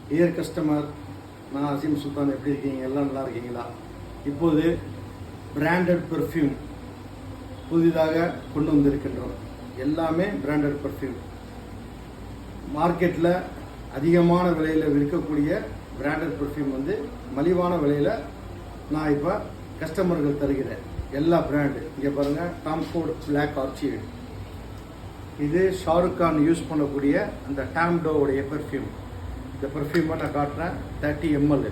Dear customer, நான் அசீம் சுல்தான். எப்படி இருக்கீங்க? எல்லாம் நல்லா இருக்கீங்களா? இப்போது பிராண்டட் பெர்ஃப்யூம் புதிதாக கொண்டு வந்திருக்கின்றோம். எல்லாமே பிராண்டட் பெர்ஃப்யூம். மார்க்கெட்டில் அதிகமான விலையில் விற்கக்கூடிய பிராண்டட் பெர்ஃப்யூம் மலிவான விலையில் நான் இப்போ கஸ்டமர்கள் தருகிறேன். எல்லா பிராண்டு இங்கே பாருங்கள். டாம் ஃபோர்ட் பிளாக் ஆர்ச்சிட், இது ஷாருக் கான் யூஸ் பண்ணக்கூடிய அந்த டாம்டோவுடைய பெர்ஃப்யூம். இந்த பெர்ஃப்யூமை நான் காட்டுறேன். 30 ml.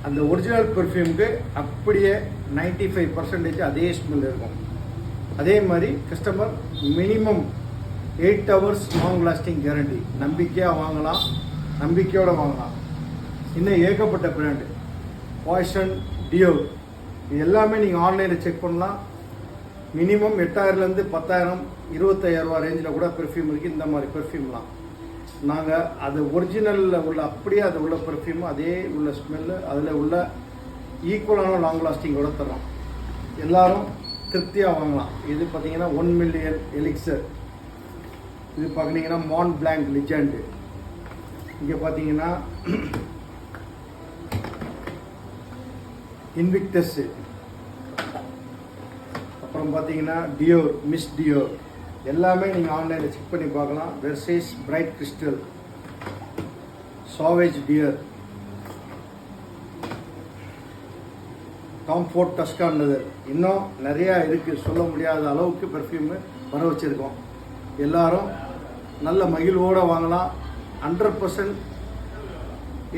அந்த ஒரிஜினல் பெர்ஃப்யூமுக்கு அப்படியே 95% அதே ஸ்மெல் இருக்கும். அதே மாதிரி customer minimum 8 hours long lasting guarantee. நம்பிக்கையாக வாங்கலாம், நம்பிக்கையோடு வாங்கலாம். இன்னும் ஏகப்பட்ட பிராண்டு, பாய்சன், டியோர், இது எல்லாமே நீங்கள் ஆன்லைனில் செக் பண்ணலாம். மினிமம் 8000லேருந்து 10,000, 25,000 ரூபா ரேஞ்சில் கூட பெர்ஃப்யூம் இருக்குது. இந்த மாதிரி பெர்ஃப்யூம்லாம் நாங்கள் அது ஒரிஜினலில் உள்ள அப்படியே அது உள்ள பெர்ஃப்யூம், அதே உள்ள ஸ்மெல்லு, அதில் உள்ள ஈக்குவலான லாங் லாஸ்டிங்கோட தரோம். எல்லோரும் திருப்தியாக வாங்கலாம். இது பார்த்தீங்கன்னா 1 million எலிக்சர். இது பார்த்தீங்கன்னா மான் பிளாங்க் லிஜெண்டு. இங்கே பார்த்தீங்கன்னா இன்விக்டஸ். அப்புறம் பார்த்தீங்கன்னா டியோர், மிஸ் டியோர், எல்லாமே நீங்கள் ஆன்லைனில் செக் பண்ணி பார்க்கலாம். Versace Bright Crystal, Sauvage Dior, Tom Ford Tuscan Leather, இன்னும் நிறையா இருக்குது. சொல்ல முடியாத அளவுக்கு பெர்ஃப்யூமு வர வச்சுருக்கோம். எல்லாரும் நல்ல மகிழ்வோடு வாங்கலாம். 100%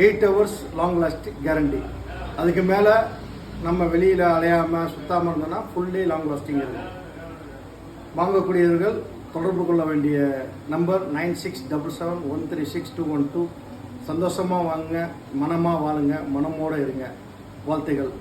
8 hours லாங் லாஸ்டிங் கேரண்டி. அதுக்கு மேலே நம்ம வெளியில் அலையாமல் சுத்தாமல் இருந்தோன்னா ஃபுல்லி லாங் லாஸ்டிங் இருக்குது. வாங்கக்கூடியவர்கள் தொடர்பு கொள்ள வேண்டிய நம்பர் 9677136212. சந்தோஷமாக வாங்குங்க, மனமாக வாழுங்க, மனமோடு இருங்க. வாழ்த்துகள்.